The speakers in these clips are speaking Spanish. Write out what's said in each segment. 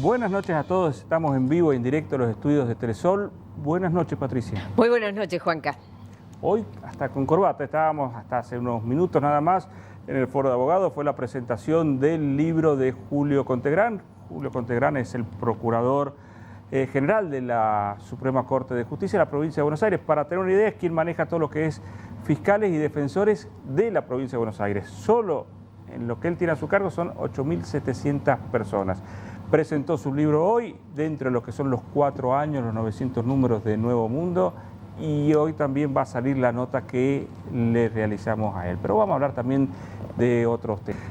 Buenas noches a todos, estamos en vivo, en directo en los estudios de Telesol. Buenas noches, Patricia. Muy buenas noches, Juanca. Hoy, hasta con corbata, estábamos hasta hace unos minutos nada más en el Foro de Abogados. Fue la presentación del libro de Julio Contegrán. Julio Contegrán es el procurador general de la Suprema Corte de Justicia de la provincia de Buenos Aires. Para tener una idea, es quien maneja todo lo que es fiscales y defensores de la provincia de Buenos Aires. Solo en lo que él tiene a su cargo son 8.700 personas. Presentó su libro hoy, dentro de lo que son los 4 años, los 900 números de Nuevo Mundo, y hoy también va a salir la nota que le realizamos a él. Pero vamos a hablar también de otros temas.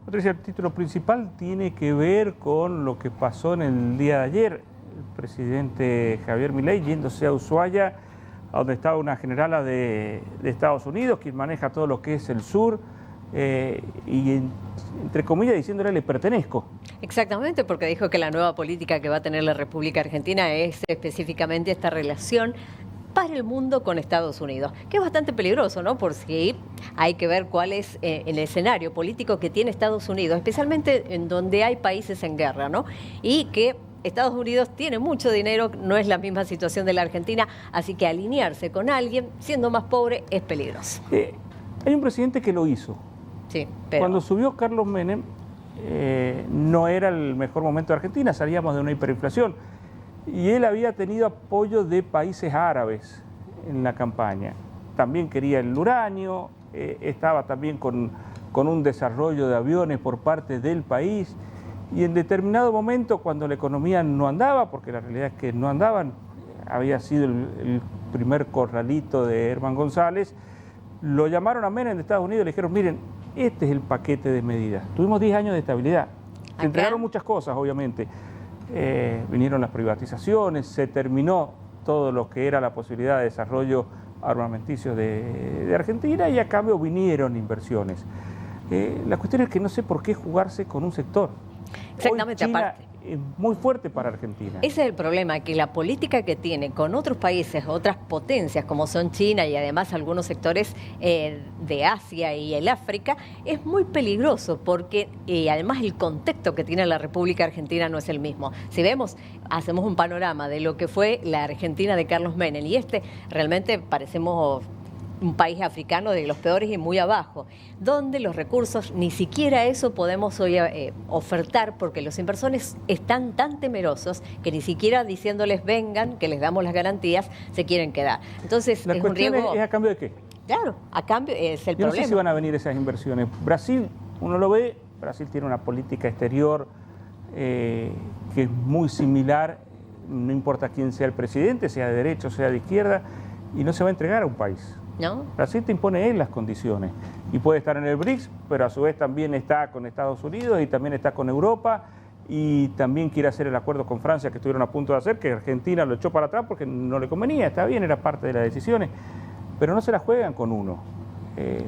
Patricia, el título principal tiene que ver con lo que pasó en el día de ayer. El presidente Javier Milei yéndose a Ushuaia, a donde estaba una generala de Estados Unidos, quien maneja todo lo que es el sur, y entre comillas diciéndole le pertenezco. Exactamente, porque dijo que la nueva política que va a tener la República Argentina es específicamente esta relación para el mundo con Estados Unidos, que es bastante peligroso, ¿no? Por si hay que ver cuál es el escenario político que tiene Estados Unidos, especialmente en donde hay países en guerra, ¿no? Y que Estados Unidos tiene mucho dinero, no es la misma situación de la Argentina, así que alinearse con alguien siendo más pobre es peligroso. Hay un presidente que lo hizo. Sí, pero... Cuando subió Carlos Menem, no era el mejor momento de Argentina, salíamos de una hiperinflación. Y él había tenido apoyo de países árabes en la campaña. También quería el uranio, estaba también con un desarrollo de aviones por parte del país. Y en determinado momento, cuando la economía no andaba, porque la realidad es que no andaban, había sido el primer corralito de Herman González, lo llamaron a Menem de Estados Unidos y le dijeron, miren, este es el paquete de medidas. Tuvimos 10 años de estabilidad. Se entregaron muchas cosas, obviamente. Vinieron las privatizaciones, se terminó todo lo que era la posibilidad de desarrollo armamentício de Argentina y a cambio vinieron inversiones. La cuestión es que no sé por qué jugarse con un sector. Exactamente, Hoy China aparte. es muy fuerte para Argentina. Ese es el problema, que la política que tiene con otros países, otras potencias como son China y además algunos sectores de Asia y el África, es muy peligroso porque además el contexto que tiene la República Argentina no es el mismo. Si vemos, hacemos un panorama de lo que fue la Argentina de Carlos Menem y realmente parecemos un país africano de los peores y muy abajo, donde los recursos, ni siquiera eso podemos hoy ofertar porque los inversores están tan temerosos que ni siquiera diciéndoles vengan, que les damos las garantías, se quieren quedar. Entonces, La es un cuestión riesgo... es a cambio de qué. Claro, a cambio es el Yo no problema. sé si van a venir esas inversiones. Brasil, uno lo ve, Brasil tiene una política exterior que es muy similar, no importa quién sea el presidente, sea de derecha o sea de izquierda, y no se va a entregar a un país. ¿No? Brasil te impone él las condiciones y puede estar en el BRICS, pero a su vez también está con Estados Unidos y también está con Europa y también quiere hacer el acuerdo con Francia que estuvieron a punto de hacer, que Argentina lo echó para atrás porque no le convenía, está bien, era parte de las decisiones, pero no se la juegan con uno.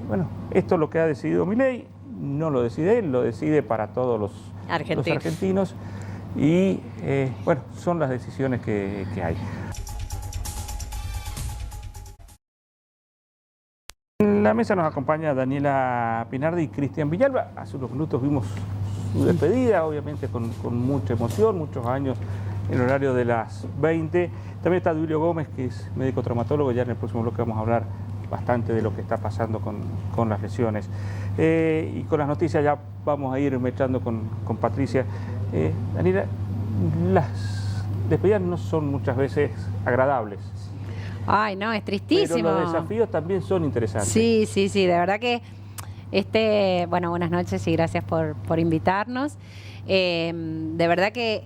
Bueno, esto es lo que ha decidido Milei, no lo decide él, lo decide para todos los argentinos y bueno, son las decisiones que hay. En la mesa nos acompaña Daniela Pinardi y Cristian Villalba. Hace unos minutos vimos su despedida, obviamente con mucha emoción, muchos años en el horario de las 20. También está Duilio Gómez, que es médico traumatólogo. Ya en el próximo bloque vamos a hablar bastante de lo que está pasando con las lesiones. Y con las noticias ya vamos a ir mechando con Patricia. Daniela, las despedidas no son muchas veces agradables. Ay, no, es tristísimo. Pero los desafíos también son interesantes. Sí, de verdad que bueno, buenas noches y gracias por invitarnos. De verdad que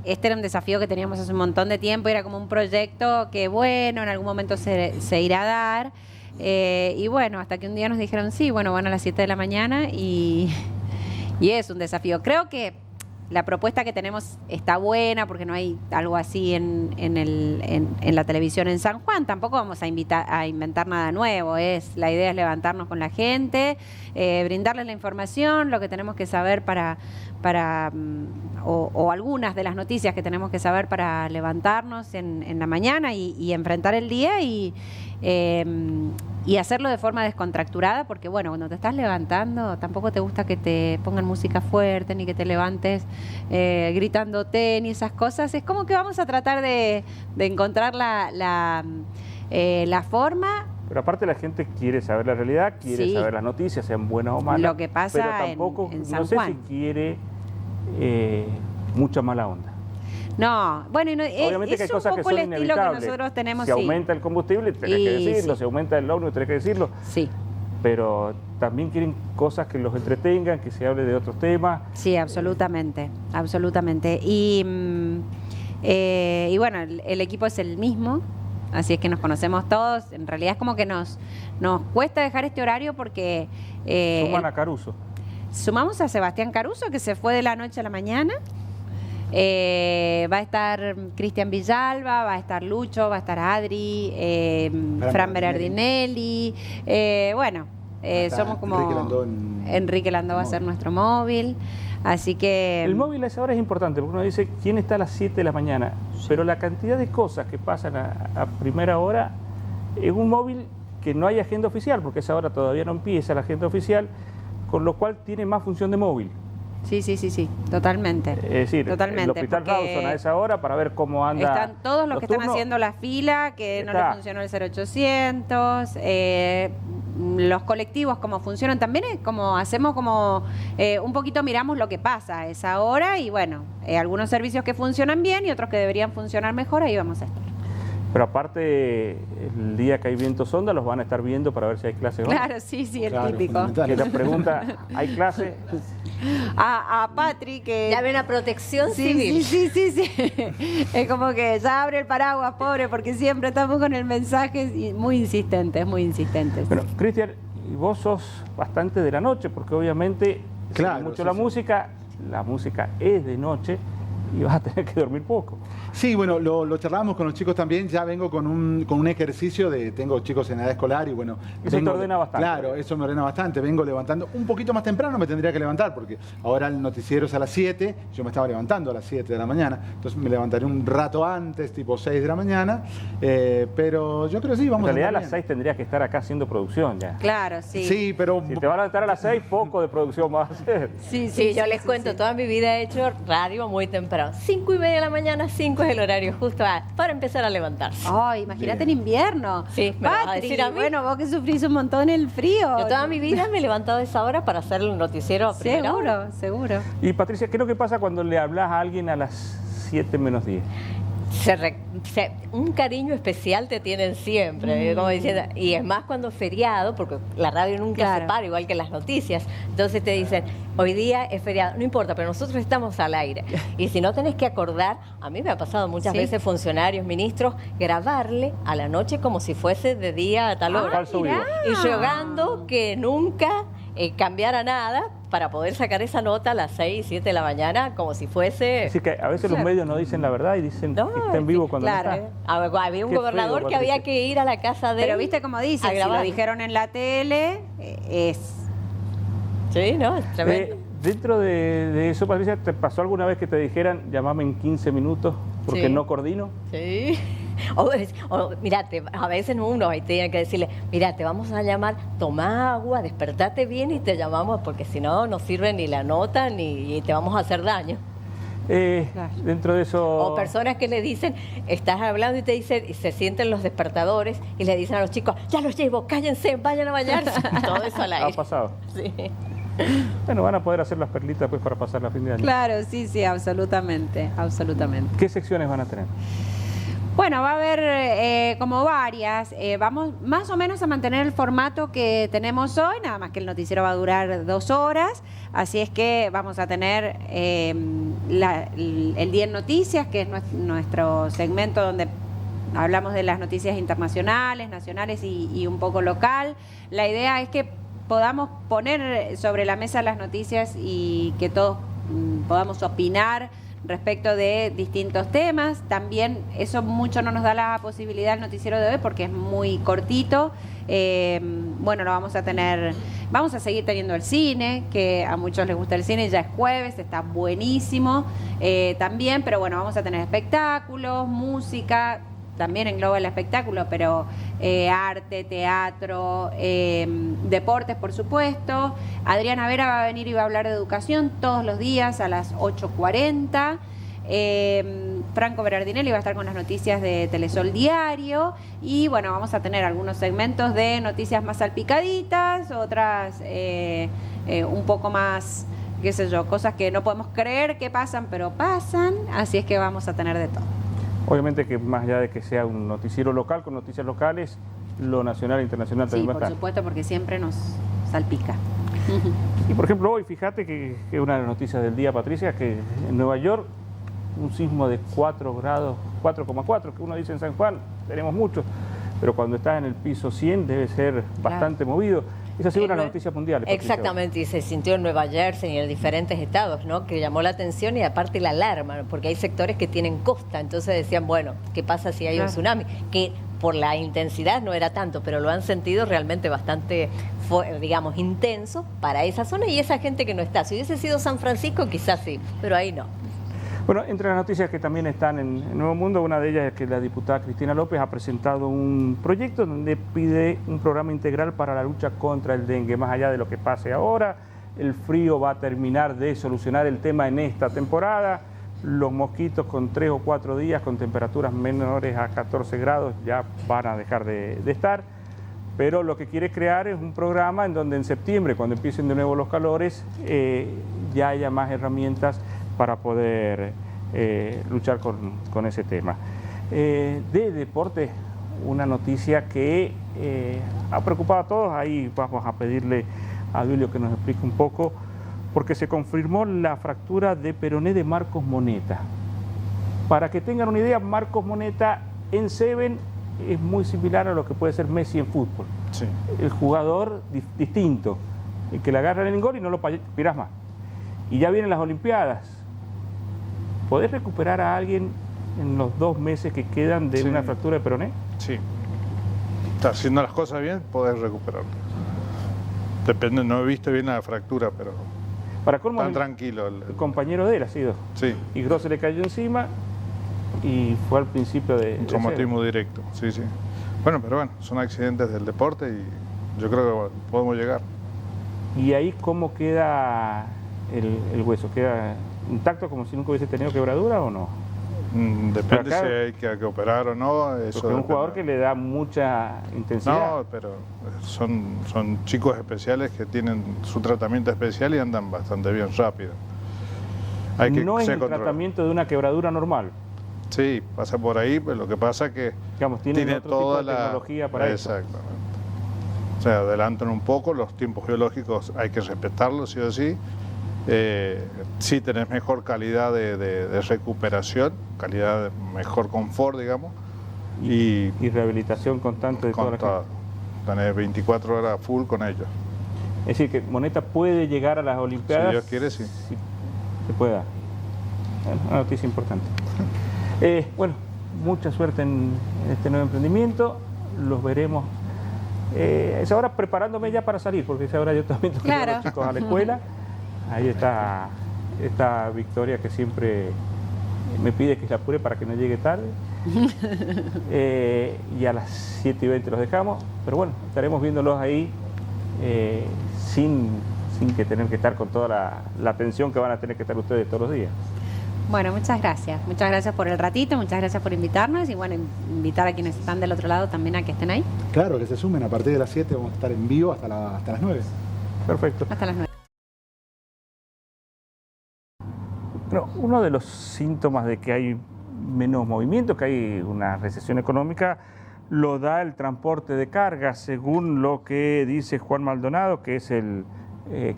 este era un desafío que teníamos hace un montón de tiempo, era como un proyecto que, bueno, en algún momento se irá a dar. Y bueno, hasta que un día nos dijeron, sí, bueno, van a las 7 de la mañana y es un desafío. Creo que la propuesta que tenemos está buena porque no hay algo así en la televisión en San Juan. Tampoco vamos a inventar nada nuevo. La idea es levantarnos con la gente, brindarles la información, lo que tenemos que saber o algunas de las noticias que tenemos que saber para levantarnos en la mañana y enfrentar el día y y hacerlo de forma descontracturada, porque bueno, cuando te estás levantando tampoco te gusta que te pongan música fuerte ni que te levantes gritándote ni esas cosas. Es como que vamos a tratar de encontrar la forma. Pero aparte la gente quiere saber la realidad, quiere saber las noticias, sean buenas o malas. Lo que pasa pero tampoco, en San no sé Juan. si quiere mucha mala onda. No, bueno, Obviamente es que hay un cosas poco que son el estilo que inevitables. nosotros tenemos. Si aumenta el combustible, tenés que decirlo. Si aumenta el ómnibus, tenés que decirlo. Sí. Pero también quieren cosas que los entretengan, que se hable de otros temas. Sí, absolutamente, absolutamente. Y bueno, el equipo es el mismo, así es que nos conocemos todos. En realidad es como que nos cuesta dejar este horario porque... Suman a Caruso. Sumamos a Sebastián Caruso, que se fue de la noche a la mañana. Va a estar Cristian Villalba, va a estar Lucho, va a estar Adri, Fran Berardinelli. Bueno, somos como... Enrique Landó va a ser nuestro móvil. Así que... El móvil a esa hora es importante, porque uno dice quién está a las 7 de la mañana, pero la cantidad de cosas que pasan a primera hora es un móvil que no hay agenda oficial, porque a esa hora todavía no empieza la agenda oficial, con lo cual tiene más función de móvil. Sí, totalmente. Es decir, totalmente, el Hospital Rawson a esa hora para ver cómo anda. Están todos los que turnos. están haciendo la fila, que no les funcionó el 0800, los colectivos, cómo funcionan. También es como hacemos como un poquito miramos lo que pasa a esa hora y bueno, algunos servicios que funcionan bien y otros que deberían funcionar mejor, ahí vamos a estar. Pero aparte, el día que hay viento sonda los van a estar viendo para ver si hay clases o no. Claro, sí, el típico. Que la pregunta, ¿hay clases? A Patri, que... Ya ven a Protección Civil. Sí. Es como que ya abre el paraguas, pobre, porque siempre estamos con el mensaje muy insistentes. Bueno, Cristian, y vos sos bastante de la noche, porque obviamente claro, mucho la música es de noche y vas a tener que dormir poco. Sí, bueno, lo charlábamos con los chicos también, ya vengo con un ejercicio tengo chicos en edad escolar y bueno... Eso te ordena bastante. Claro, eso me ordena bastante, vengo levantando un poquito más temprano, me tendría que levantar porque ahora el noticiero es a las 7, yo me estaba levantando a las 7 de la mañana, entonces me levantaré un rato antes, tipo 6 de la mañana, pero yo creo que sí, vamos a... En realidad a las 6 tendrías que estar acá haciendo producción ya. Claro, sí. Sí, pero... Si te van a levantar a las 6, poco de producción vas a hacer. Sí, yo les cuento, toda mi vida he hecho radio muy temprano. 5:30 de la mañana, 5 es el horario justo para empezar a levantarse. Ay, imagínate en invierno. Sí, me vas a decir a mí. Bueno, vos que sufrís un montón el frío. Yo toda mi vida me he levantado a esa hora para hacer el noticiero a primera hora. Seguro. Y Patricia, ¿qué es lo que pasa cuando le hablas a alguien a las 7 menos 10? Un cariño especial te tienen siempre, como diciendo, y es más cuando es feriado, porque la radio nunca se para, igual que las noticias. Entonces te dicen, hoy día es feriado, no importa, pero nosotros estamos al aire. Y si no tenés que acordar, a mí me ha pasado muchas veces funcionarios, ministros, grabarle a la noche como si fuese de día a tal hora. Falso vivo. Y rogando que nunca cambiara nada para poder sacar esa nota a las 6, 7 de la mañana como si fuese... Así que a veces los medios no dicen la verdad y dicen que está en vivo cuando no está. Había un gobernador feo, que había que ir a la casa de Pero él viste como dice, a si grabar. lo dijeron en la tele, es... Sí, ¿no? Es tremendo. Dentro de eso, Patricia, ¿te pasó alguna vez que te dijeran llamame en 15 minutos porque no coordino? Sí. O mirate, a veces uno ahí tiene que decirle, mira, te vamos a llamar, toma agua, despertate bien y te llamamos porque si no, no sirve ni la nota ni te vamos a hacer daño. Dentro de eso... O personas que le dicen, estás hablando y te dicen, y se sienten los despertadores y le dicen a los chicos, ya los llevo, cállense, vayan a bañarse. Todo eso al aire. Ha pasado. Sí. Bueno, van a poder hacer las perlitas pues para pasar la fin de año. Claro, sí, absolutamente. ¿Qué secciones van a tener? Bueno, va a haber como varias. Vamos más o menos a mantener el formato que tenemos hoy, nada más que el noticiero va a durar 2 horas. Así es que vamos a tener el Día en Noticias, que es nuestro segmento donde hablamos de las noticias internacionales, nacionales y un poco local. La idea es que podamos poner sobre la mesa las noticias y que todos podamos opinar respecto de distintos temas. También eso mucho no nos da la posibilidad el noticiero de hoy porque es muy cortito. Bueno, lo vamos a seguir teniendo el cine, que a muchos les gusta el cine, ya es jueves, está buenísimo también, pero bueno, vamos a tener espectáculos, música, también engloba el espectáculo, pero arte, teatro, deportes, por supuesto. Adriana Vera va a venir y va a hablar de educación todos los días a las 8:40. Franco Berardinelli va a estar con las noticias de Telesol Diario y bueno, vamos a tener algunos segmentos de noticias más salpicaditas, otras un poco más, qué sé yo, cosas que no podemos creer que pasan, pero pasan, así es que vamos a tener de todo. Obviamente que más allá de que sea un noticiero local con noticias locales, lo nacional e internacional también va a estar. Sí, por supuesto, porque siempre nos salpica. Y por ejemplo hoy, fíjate que una de las noticias del día, Patricia, que en Nueva York un sismo de 4 grados, 4,4, que uno dice en San Juan, tenemos muchos, pero cuando estás en el piso 100 debe ser bastante movido. Esa ha sido una noticia mundial. Exactamente, y se sintió en Nueva Jersey y en diferentes estados, ¿no? Que llamó la atención y aparte la alarma, porque hay sectores que tienen costa, entonces decían, bueno, ¿qué pasa si hay un tsunami? Que por la intensidad no era tanto, pero lo han sentido realmente bastante, digamos, intenso para esa zona y esa gente que no está. Si hubiese sido San Francisco, quizás sí, pero ahí no. Bueno, entre las noticias que también están en Nuevo Mundo, una de ellas es que la diputada Cristina López ha presentado un proyecto donde pide un programa integral para la lucha contra el dengue. Más allá de lo que pase ahora, el frío va a terminar de solucionar el tema en esta temporada. Los mosquitos con 3 o 4 días con temperaturas menores a 14 grados ya van a dejar de estar. Pero lo que quiere crear es un programa en donde en septiembre, cuando empiecen de nuevo los calores, ya haya más herramientas para poder luchar con ese tema. De deporte, una noticia que ha preocupado a todos, ahí vamos a pedirle a Duilio que nos explique un poco, porque se confirmó la fractura de peroné de Marcos Moneta. Para que tengan una idea, Marcos Moneta en Seven es muy similar a lo que puede ser Messi en fútbol. Sí. El jugador distinto, el que le agarra el gol y no lo pirás más. Y ya vienen las Olimpiadas. ¿Podés recuperar a alguien en los 2 meses que quedan de una fractura de peroné? Sí. Haciendo las cosas bien, podés recuperarlo. Depende, no he visto bien la fractura, pero Para colmo, tan tranquilo. El compañero de él ha sido. Sí. Y Gross se le cayó encima y fue al principio de... Un traumatismo directo, sí, sí. Bueno, pero bueno, son accidentes del deporte y yo creo que podemos llegar. ¿Y ahí cómo queda el hueso? ¿Queda intacto como si nunca hubiese tenido quebradura o no? Depende acá, si hay que operar o no. Eso porque es un jugador que le da mucha intensidad. No, pero son chicos especiales que tienen su tratamiento especial y andan bastante bien rápido. Hay que no es el tratamiento de una quebradura normal. Sí, pasa por ahí, pero lo que pasa es que digamos, tiene otro toda tipo de tecnología para eso. Exactamente. O sea, adelantan un poco, los tiempos biológicos hay que respetarlos sí o sí. Sí tenés mejor calidad de recuperación, mejor confort, digamos. Y rehabilitación constante de toda la gente. Tenés 24 horas full con ellos. Es decir, que Moneta puede llegar a las Olimpiadas. Si Dios quiere, sí. Si se pueda. Una noticia importante. Bueno, mucha suerte en este nuevo emprendimiento. Los veremos. Es ahora preparándome ya para salir, porque es ahora yo también tengo que llevar a los chicos a la escuela. Ahí está esta Victoria que siempre me pide que la apure para que no llegue tarde. Y a las 7:20 los dejamos. Pero bueno, estaremos viéndolos ahí sin que tener que estar con toda la atención que van a tener que estar ustedes todos los días. Bueno, muchas gracias. Muchas gracias por el ratito, muchas gracias por invitarnos y bueno, invitar a quienes están del otro lado también a que estén ahí. Claro, que se sumen. A partir de las 7 vamos a estar en vivo hasta las 9. Perfecto. Hasta las 9. Bueno, uno de los síntomas de que hay menos movimiento, que hay una recesión económica, lo da el transporte de carga, según lo que dice Juan Maldonado, que es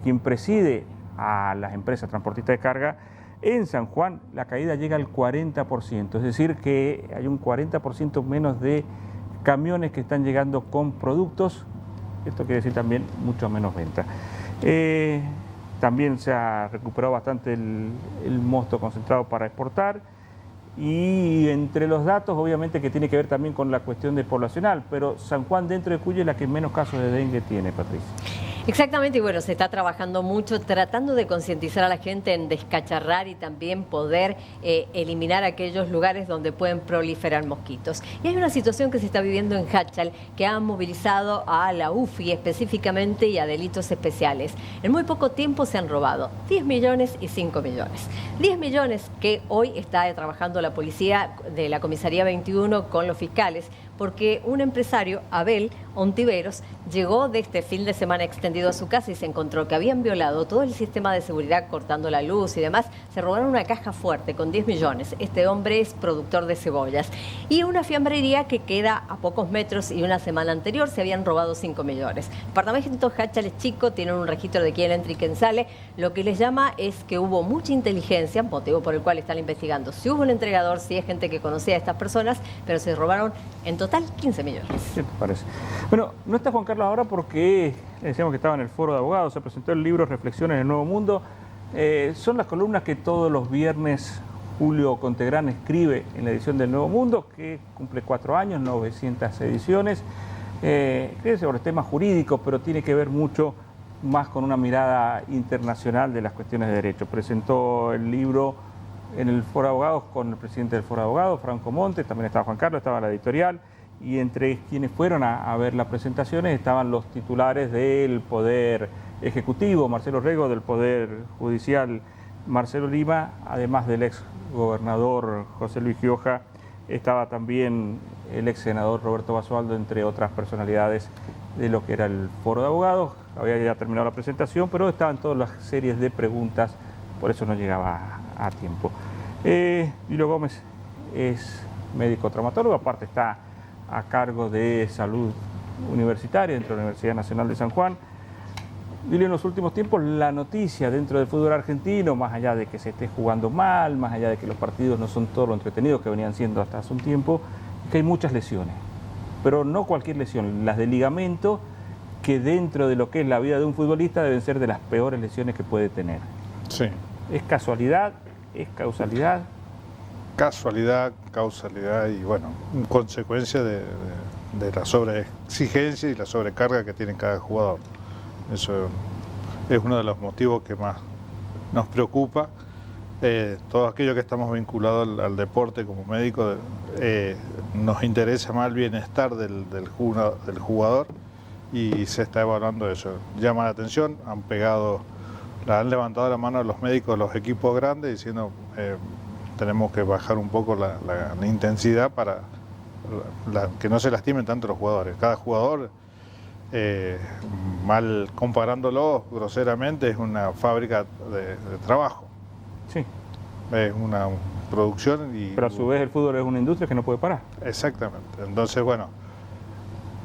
quien preside a las empresas transportistas de carga. En San Juan la caída llega al 40%, es decir que hay un 40% menos de camiones que están llegando con productos. Esto quiere decir también mucho menos venta. También se ha recuperado bastante el mosto concentrado para exportar y entre los datos obviamente que tiene que ver también con la cuestión de poblacional, pero San Juan dentro de Cuyo es la que menos casos de dengue tiene, Patricia. Exactamente, y bueno, se está trabajando mucho tratando de concientizar a la gente en descacharrar y también poder eliminar aquellos lugares donde pueden proliferar mosquitos. Y hay una situación que se está viviendo en Háchal que ha movilizado a la UFI específicamente y a delitos especiales. En muy poco tiempo se han robado 10 millones y 5 millones. 10 millones que hoy está trabajando la policía de la Comisaría 21 con los fiscales, porque un empresario, Abel Ontiveros, llegó de este fin de semana extendido a su casa y se encontró que habían violado todo el sistema de seguridad cortando la luz y demás. Se robaron una caja fuerte con 10 millones. Este hombre es productor de cebollas. Y una fiambrería que queda a pocos metros y una semana anterior se habían robado 5 millones. El departamento Háchal es chico, tienen un registro de quién entra y quién sale. Lo que les llama es que hubo mucha inteligencia, motivo por el cual están investigando si hubo un entregador, si es gente que conocía a estas personas, pero se robaron en total 15 millones. ¿Qué te parece? Bueno, no está Juan Carlos ahora porque decíamos que estaba en el foro de abogados, se presentó el libro Reflexiones en el Nuevo Mundo. Son las columnas que todos los viernes Julio Contegrán escribe en la edición del Nuevo Mundo, que cumple 4 años, 900 ediciones. Escribe sobre temas jurídicos, pero tiene que ver mucho más con una mirada internacional de las cuestiones de derecho. Presentó el libro en el foro de abogados con el presidente del foro de abogados, Franco Montes, también estaba Juan Carlos, estaba la editorial, y entre quienes fueron a ver las presentaciones estaban los titulares del Poder Ejecutivo, Marcelo Rego, del Poder Judicial, Marcelo Lima, además del ex gobernador José Luis Gioja, estaba también el ex senador Roberto Basualdo, entre otras personalidades de lo que era el foro de abogados. Había ya terminado la presentación, pero estaban todas las series de preguntas, por eso no llegaba a tiempo. Julio Gómez es médico traumatólogo, aparte está a cargo de salud universitaria dentro de la Universidad Nacional de San Juan. Y en los últimos tiempos la noticia dentro del fútbol argentino, más allá de que se esté jugando mal, más allá de que los partidos no son todos lo entretenidos que venían siendo hasta hace un tiempo, es que hay muchas lesiones, pero no cualquier lesión, las de ligamento, que dentro de lo que es la vida de un futbolista deben ser de las peores lesiones que puede tener. Sí. ¿Es casualidad? ¿Es causalidad? Casualidad, causalidad y bueno, consecuencia de la sobreexigencia y la sobrecarga que tiene cada jugador. Eso es uno de los motivos que más nos preocupa. Todo aquello que estamos vinculados al deporte como médico, nos interesa más el bienestar del jugador y se está evaluando eso. Llama la atención, han levantado la mano a los médicos de los equipos grandes diciendo tenemos que bajar un poco la intensidad para que no se lastimen tanto los jugadores. Cada jugador, mal comparándolo groseramente, es una fábrica de trabajo. Sí. Es una producción y... Pero a su vez el fútbol es una industria que no puede parar. Exactamente. Entonces, bueno,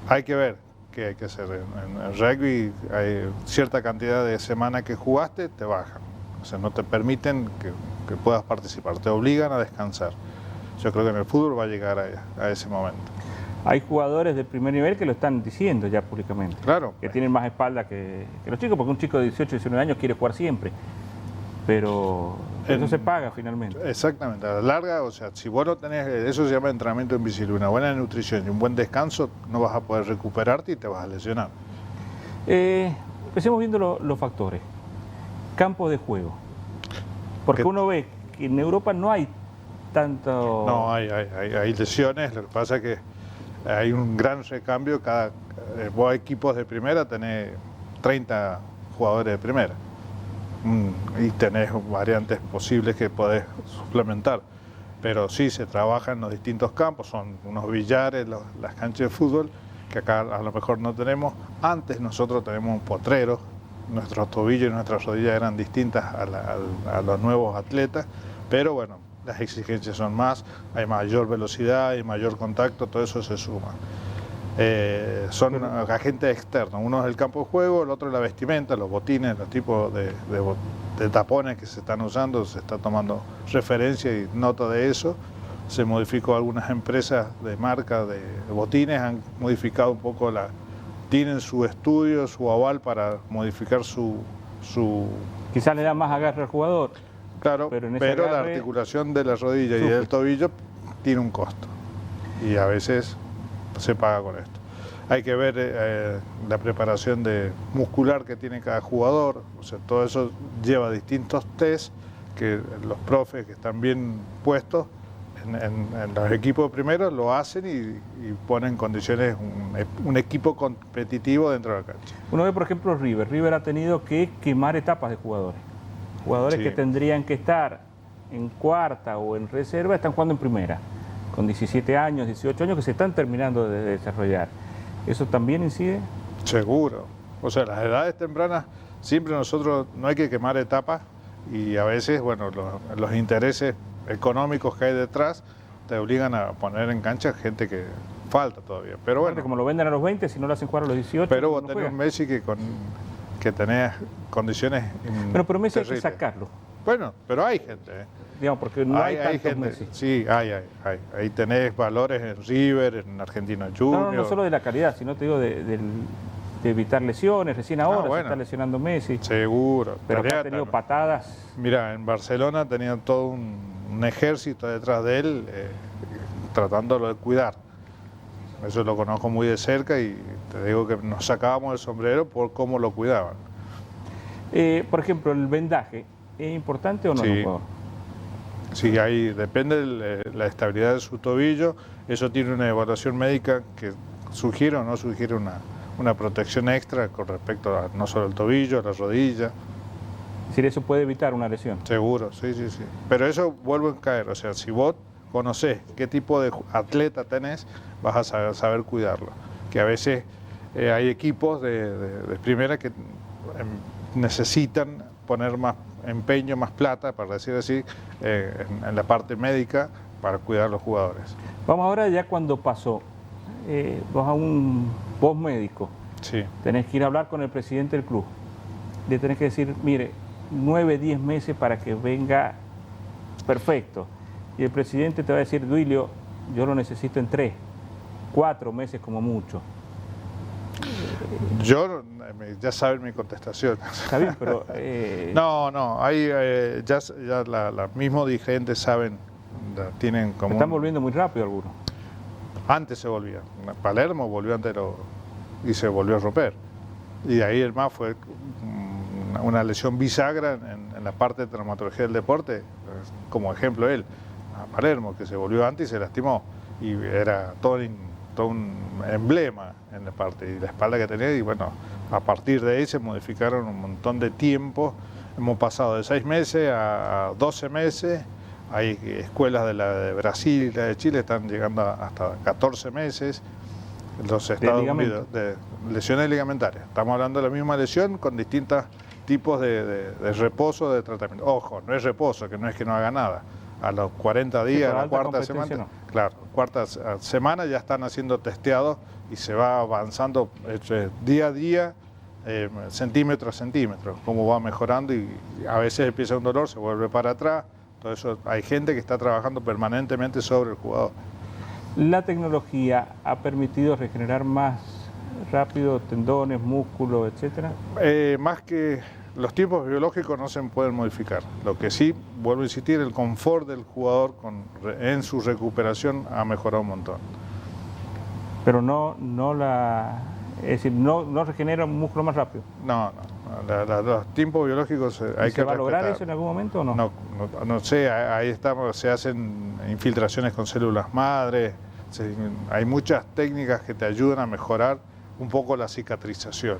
hay que ver qué hay que hacer. En el rugby hay cierta cantidad de semanas que jugaste, te bajan. O sea, no te permiten que puedas participar, te obligan a descansar. Yo creo que en el fútbol va a llegar a ese momento. Hay jugadores de primer nivel que lo están diciendo ya públicamente. Claro. Que tienen más espalda que los chicos, porque un chico de 18, 19 años quiere jugar siempre. Pero eso se paga finalmente. Exactamente, a la larga, o sea, si vos no tenés, eso se llama entrenamiento invisible, una buena nutrición y un buen descanso, no vas a poder recuperarte y te vas a lesionar. Empecemos viendo los factores. Campo de juego. Porque uno ve que en Europa no hay tanto... No, hay lesiones, lo que pasa es que hay un gran recambio, vos equipos de primera tenés 30 jugadores de primera. Y tenés variantes posibles que podés suplementar. Pero sí, se trabaja en los distintos campos, son unos billares, las canchas de fútbol, que acá a lo mejor no tenemos. Antes nosotros tenemos potreros, nuestros tobillos y nuestras rodillas eran distintas a los nuevos atletas, pero bueno, las exigencias son más, hay mayor velocidad, hay mayor contacto, todo eso se suma. Son agentes externos, uno es el campo de juego, el otro es la vestimenta, los botines, los tipos de tapones que se están usando, se está tomando referencia y nota de eso. Se modificó, algunas empresas de marca de botines han modificado un poco tienen su estudio, su aval para modificar su... Quizás le da más agarre al jugador. Claro, pero la articulación de la rodilla y del tobillo tiene un costo y a veces se paga con esto. hay que ver la preparación muscular que tiene cada jugador, o sea, todo eso lleva distintos test que los profes que están bien puestos en los equipos primero lo hacen y ponen en condiciones un equipo competitivo dentro de la cancha. Uno ve, por ejemplo, River. River ha tenido que quemar etapas de jugadores. Jugadores Sí. que tendrían que estar en cuarta o en reserva están jugando en primera, con 17 años, 18 años que se están terminando de desarrollar. ¿Eso también incide? Seguro. O sea, las edades tempranas, siempre nosotros no hay que quemar etapas y a veces, bueno, los intereses económicos que hay detrás te obligan a poner en cancha gente que falta todavía. Pero Aparte, bueno, como lo venden a los 20, si no lo hacen jugar a los 18, pero vos no tenés juega. un Messi que tenés condiciones Pero Messi hay que terribles. sacarlo, Bueno, pero hay gente, ¿eh? digamos, porque no hay tantos gente. Messi. Sí, hay. Ahí tenés valores en River, en Argentina Junior. No solo de la calidad, sino te digo de evitar lesiones. Recién ahora se bueno. está lesionando Messi, Seguro. pero que ha Tarea tenido también. patadas. Mira, en Barcelona tenían todo un ejército detrás de él tratándolo de cuidar. Eso lo conozco muy de cerca y te digo que nos sacábamos el sombrero por cómo lo cuidaban. Por ejemplo, el vendaje, ¿es importante o no Sí. en un jugador? Sí, depende de la estabilidad de su tobillo. Eso tiene una evaluación médica que sugiere o no sugiere una protección extra con respecto a no solo el tobillo, a la rodilla. Es decir, eso puede evitar una lesión. Seguro, sí. Pero eso vuelve a caer, o sea, si vos conocés qué tipo de atleta tenés, vas a saber cuidarlo. Que a veces hay equipos de primera que necesitan poner más empeño, más plata, para decir así, en la parte médica para cuidar a los jugadores. Vamos ahora ya cuando pasó. Vos médico, Sí. tenés que ir a hablar con el presidente del club. Le tenés que decir, mire, 9, 10 meses para que venga perfecto. Y el presidente te va a decir, Duilio, yo lo necesito en 3, 4 meses como mucho. Yo, ya saben mi contestación. Está bien, pero... No, ahí ya los mismos dirigentes saben, tienen como... están volviendo muy rápido algunos. Antes se volvía. Palermo volvió antes y se volvió a romper. Y de ahí el más fue una lesión bisagra en la parte de traumatología del deporte, como ejemplo él, a Palermo, que se volvió antes y se lastimó. Y era todo un emblema en la parte y la espalda que tenía. Y bueno, a partir de ahí se modificaron un montón de tiempos. Hemos pasado de 6 meses a 12 meses. Hay escuelas de Brasil y la de Chile están llegando hasta 14 meses. Los Estados ligamento. Unidos, de lesiones ligamentarias. Estamos hablando de la misma lesión con distintos tipos de reposo, de tratamiento. Ojo, no es reposo, que no es que no haga nada. A los 40 días, por a la alta cuarta semana, competencia claro, cuarta semana ya están haciendo testeados y se va avanzando día a día, centímetro a centímetro, cómo va mejorando y a veces empieza un dolor, se vuelve para atrás. Todo eso, hay gente que está trabajando permanentemente sobre el jugador. La tecnología ha permitido regenerar más rápido tendones, músculos, etcétera. Más que los tiempos biológicos no se pueden modificar. Lo que sí, vuelvo a insistir, el confort del jugador en su recuperación ha mejorado un montón. Pero es decir, no regenera un músculo más rápido. No. Los tiempos biológicos hay que ¿Se va a lograr respetar. eso en algún momento o no? No sé, ahí estamos, se hacen infiltraciones con células madre, hay muchas técnicas que te ayudan a mejorar un poco la cicatrización.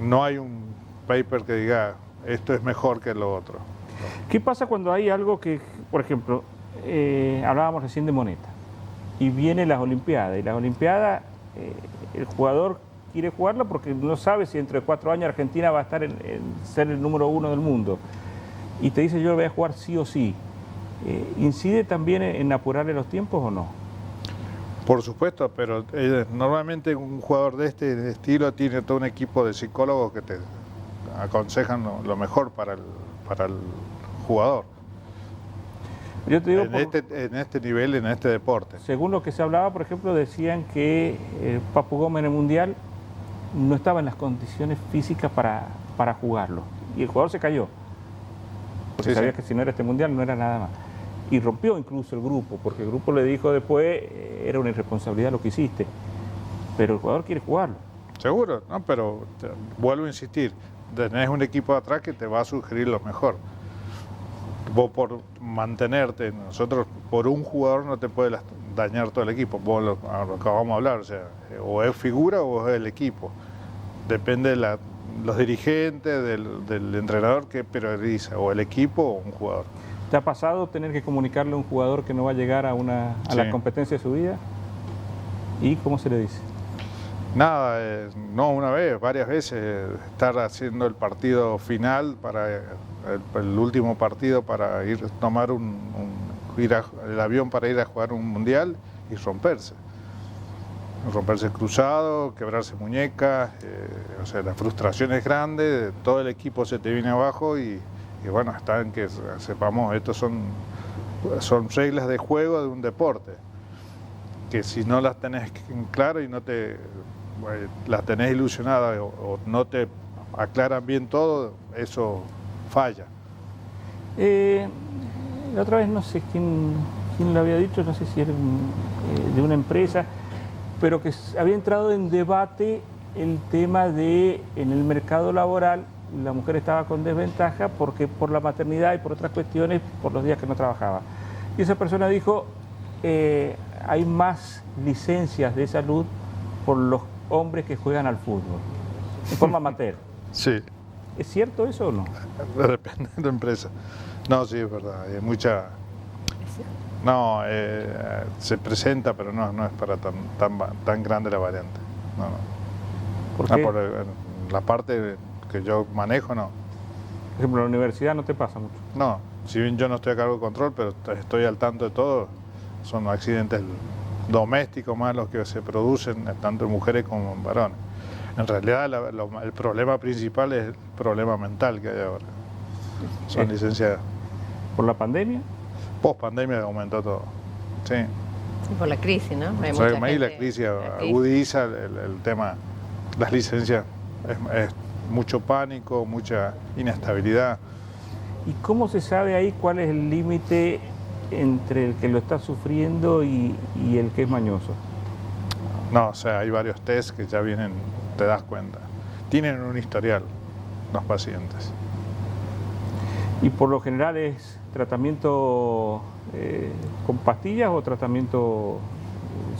No hay un paper que diga esto es mejor que lo otro. ¿Qué pasa cuando hay algo que, por ejemplo, hablábamos recién de Moneta, y vienen las Olimpiadas, y las Olimpiadas, el jugador quiere jugarla porque no sabe si dentro de 4 años Argentina va a estar en ser el número 1 del mundo, y te dice yo lo voy a jugar sí o sí. ¿Incide también en apurarle los tiempos o no? Por supuesto, pero normalmente un jugador de este estilo tiene todo un equipo de psicólogos que te aconsejan lo mejor para el jugador. Yo te digo, En este nivel, en este deporte. según lo que se hablaba, por ejemplo, decían que Papu Gómez en el Mundial no estaba en las condiciones físicas para jugarlo. Y el jugador se cayó. Porque Sí, sabía sí. que si no era este Mundial no era nada más. Y rompió incluso el grupo, porque el grupo le dijo después, era una irresponsabilidad lo que hiciste. pero el jugador quiere jugarlo. Seguro, ¿no? Pero vuelvo a insistir, tenés un equipo de atrás que te va a sugerir lo mejor. Vos por mantenerte, nosotros por un jugador no te puede dañar todo el equipo. Vos lo acabamos de hablar, o sea, o es figura o es el equipo. Depende de los dirigentes, del entrenador que prioriza, o el equipo o un jugador. ¿Te ha pasado tener que comunicarle a un jugador que no va a llegar a la competencia de su vida? ¿Y cómo se le dice? Nada, no una vez, varias veces, estar haciendo el partido final, el último partido para ir a tomar el avión para ir a jugar un mundial y romperse cruzado, quebrarse muñecas, o sea, la frustración es grande, todo el equipo se te viene abajo y bueno, está en que sepamos, estos son reglas de juego de un deporte, que si no las tenés en claro y no las tenés ilusionadas o no te aclaran bien todo, eso falla. La otra vez no sé quién lo había dicho, no sé si era de una empresa, pero que había entrado en debate el tema de en el mercado laboral la mujer estaba con desventaja porque por la maternidad y por otras cuestiones, por los días que no trabajaba. Y esa persona dijo, hay más licencias de salud por los hombres que juegan al fútbol, en forma amateur. Sí. ¿Es cierto eso o no? Depende de la empresa. No, sí, es verdad. Hay mucha... No, se presenta, pero no es para tan grande la variante. No. ¿Por qué? Por la parte que yo manejo, no. Por ejemplo, en la universidad no te pasa mucho. No, si bien yo no estoy a cargo de control, pero estoy al tanto de todo. Son accidentes domésticos más los que se producen, tanto en mujeres como en varones. En realidad el problema principal es el problema mental que hay ahora. Son licenciadas. ¿Por la pandemia? Post pandemia aumentó todo. Sí. Sí, por la crisis, ¿no? Hay O sea, mucha ahí la gente- crisis agudiza el tema, las licencias, es mucho pánico, mucha inestabilidad. ¿Y cómo se sabe ahí cuál es el límite entre el que lo está sufriendo y el que es mañoso? No, o sea, hay varios test que ya vienen, te das cuenta. Tienen un historial los pacientes. ¿Y por lo general es tratamiento con pastillas o tratamiento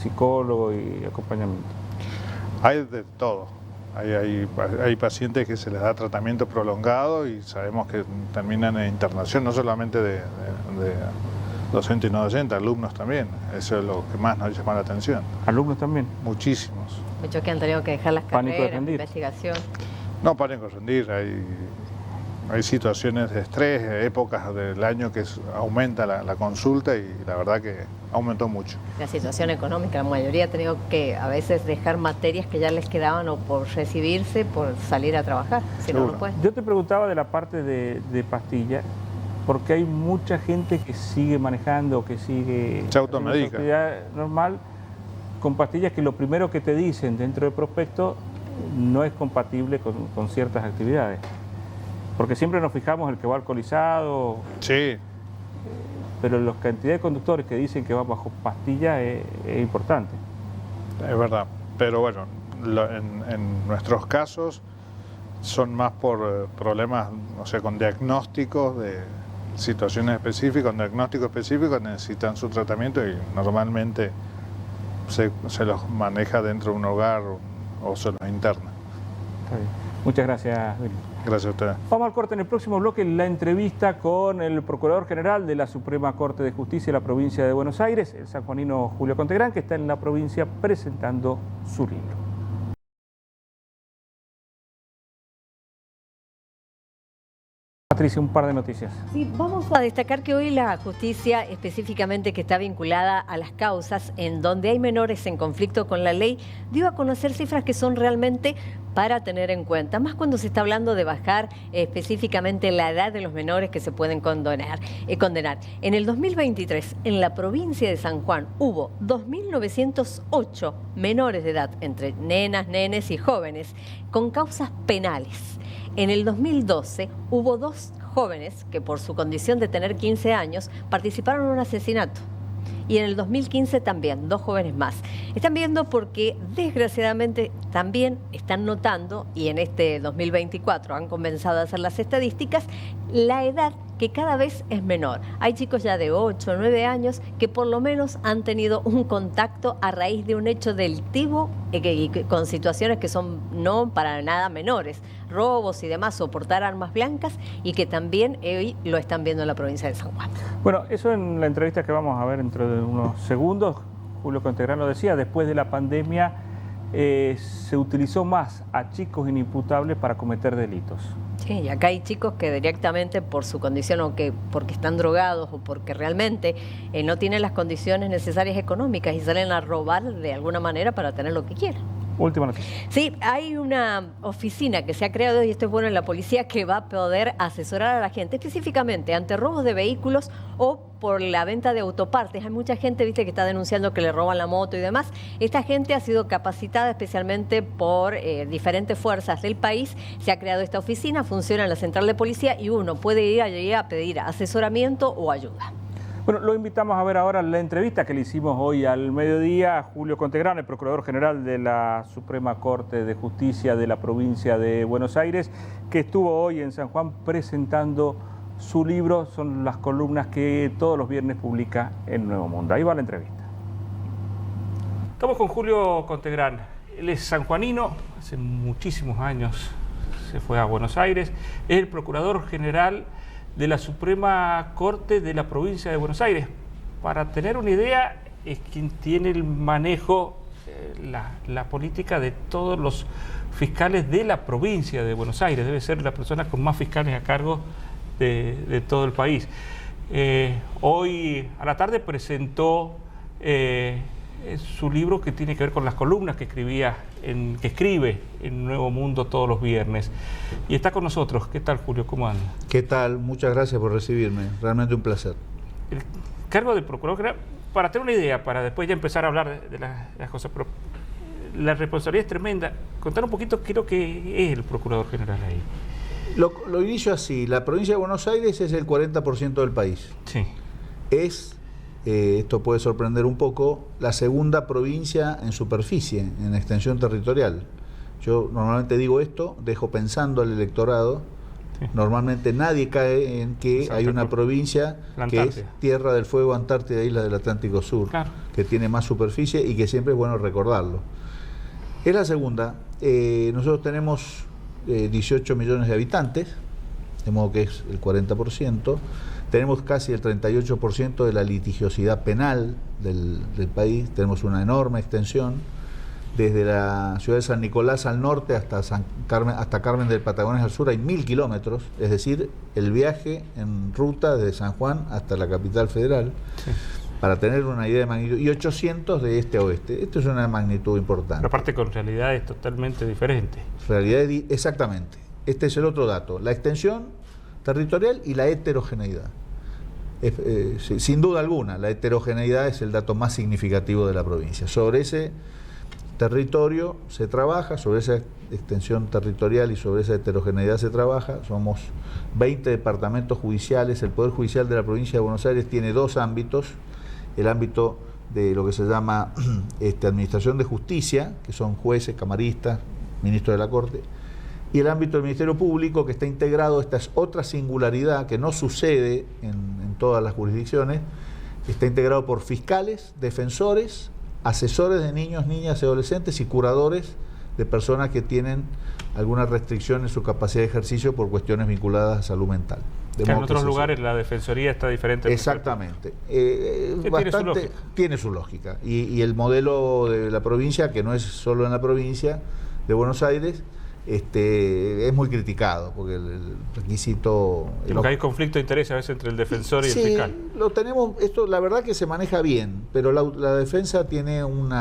psicólogo y acompañamiento? Hay de todo. Hay pacientes que se les da tratamiento prolongado y sabemos que terminan en internación, no solamente de docentes y no docentes, alumnos también. Eso es lo que más nos llama la atención. ¿Alumnos también? Muchísimos. Muchos que han tenido que dejar las Pánico de carreras, rendir. investigación. No paren de rendir, hay situaciones de estrés, épocas del año que aumenta la consulta y la verdad que aumentó mucho. La situación económica, la mayoría ha tenido que a veces dejar materias que ya les quedaban o por recibirse, por salir a trabajar, si no, no Seguro. pueden. Yo te preguntaba de la parte de pastilla, porque hay mucha gente que sigue manejando, que sigue Se automedica. haciendo su actividad normal con pastillas que lo primero que te dicen dentro del prospecto no es compatible con ciertas actividades. Porque siempre nos fijamos en el que va alcoholizado, Sí, pero la cantidad de conductores que dicen que va bajo pastillas es importante. es verdad. Pero bueno, en nuestros casos son más por problemas, o sea, con diagnósticos de situaciones específicas, con diagnósticos específicos necesitan su tratamiento y normalmente se los maneja dentro de un hogar o se los interna. Está bien. Muchas gracias, Willy. Gracias a ustedes. Vamos al corte. En el próximo bloque, la entrevista con el Procurador General de la Suprema Corte de Justicia de la provincia de Buenos Aires, el sanjuanino Julio Contegrán, que está en la provincia presentando su libro. Patricia, un par de noticias. Sí, vamos a destacar que hoy la justicia, específicamente que está vinculada a las causas en donde hay menores en conflicto con la ley, dio a conocer cifras que son realmente para tener en cuenta, más cuando se está hablando de bajar específicamente la edad de los menores que se pueden condenar. En el 2023, en la provincia de San Juan, hubo 2.908 menores de edad, entre nenas, nenes y jóvenes, con causas penales. En el 2012 hubo 2 jóvenes que por su condición de tener 15 años participaron en un asesinato. y en el 2015 también, 2 jóvenes más. Están viendo porque desgraciadamente también están notando, y en este 2024 han comenzado a hacer las estadísticas, la edad que cada vez es menor. Hay chicos ya de 8 o 9 años que por lo menos han tenido un contacto a raíz de un hecho delictivo con situaciones que son no para nada menores, robos y demás, o portar armas blancas, y que también hoy lo están viendo en la provincia de San Juan. Bueno, eso en la entrevista que vamos a ver dentro de unos segundos, Julio Contegrán lo decía, después de la pandemia se utilizó más a chicos inimputables para cometer delitos. Sí, y acá hay chicos que directamente por su condición o que porque están drogados o porque realmente no tienen las condiciones necesarias económicas y salen a robar de alguna manera para tener lo que quieren. Última noticia. Sí, hay una oficina que se ha creado, y esto es bueno en la policía, que va a poder asesorar a la gente específicamente ante robos de vehículos o por la venta de autopartes. Hay mucha gente, viste, que está denunciando que le roban la moto y demás. Esta gente ha sido capacitada especialmente por diferentes fuerzas del país. Se ha creado esta oficina, funciona en la central de policía y uno puede ir allí a pedir asesoramiento o ayuda. Bueno, lo invitamos a ver ahora la entrevista que le hicimos hoy al mediodía a Julio Contegrán, el Procurador General de la Suprema Corte de Justicia de la provincia de Buenos Aires, que estuvo hoy en San Juan presentando su libro. Son las columnas que todos los viernes publica en Nuevo Mundo. Ahí va la entrevista. Estamos con Julio Contegrán. Él es sanjuanino, hace muchísimos años se fue a Buenos Aires, es el Procurador General de la Suprema Corte de la provincia de Buenos Aires. Para tener una idea, es quien tiene el manejo, la política de todos los fiscales de la provincia de Buenos Aires. Debe ser la persona con más fiscales a cargo de todo el país. Hoy a la tarde presentó su libro que tiene que ver con las columnas que escribe en Nuevo Mundo todos los viernes. Y está con nosotros. ¿Qué tal, Julio? ¿Cómo anda? ¿Qué tal? Muchas gracias por recibirme. Realmente un placer. El cargo de Procurador General, para tener una idea, para después ya empezar a hablar de las cosas, pero la responsabilidad es tremenda. Contar un poquito qué es lo que es el Procurador General ahí. Lo inicio así. La provincia de Buenos Aires es el 40% del país. Sí. Es, esto puede sorprender un poco, la segunda provincia en superficie, en extensión territorial. Yo normalmente digo esto, dejo pensando al electorado. Sí. Normalmente nadie cae en que hay una provincia que es Tierra del Fuego, Antártida, Isla del Atlántico Sur, claro, que tiene más superficie y que siempre es bueno recordarlo. Es la segunda. Nosotros tenemos 18 millones de habitantes, de modo que es el 40%. Tenemos casi el 38% de la litigiosidad penal del país. Tenemos una enorme extensión, desde la ciudad de San Nicolás al norte hasta Carmen del Patagones al sur hay 1000 kilómetros, es decir, el viaje en ruta desde San Juan hasta la capital federal, sí, para tener una idea de magnitud, y 800 de este a oeste. Esto es una magnitud importante. Pero aparte con realidades totalmente diferentes. Exactamente. Este es el otro dato, la extensión territorial y la heterogeneidad. Sin duda alguna, la heterogeneidad es el dato más significativo de la provincia. Sobre ese territorio se trabaja, sobre esa extensión territorial y sobre esa heterogeneidad se trabaja. Somos 20 departamentos judiciales. El Poder Judicial de la provincia de Buenos Aires tiene 2 ámbitos. El ámbito de lo que se llama Administración de Justicia, que son jueces, camaristas, ministros de la Corte, y el ámbito del Ministerio Público, que está integrado. Esta es otra singularidad que no sucede en todas las jurisdicciones. Está integrado por fiscales, defensores, asesores de niños, niñas y adolescentes y curadores de personas que tienen alguna restricción en su capacidad de ejercicio por cuestiones vinculadas a salud mental. En otros lugares la defensoría está diferente. Exactamente. Tiene su lógica. Y el modelo de la provincia, que no es solo en la provincia de Buenos Aires, es muy criticado, porque el requisito... Porque hay conflicto de interés a veces entre el defensor y el fiscal. Sí, lo tenemos, esto la verdad que se maneja bien, pero la defensa tiene un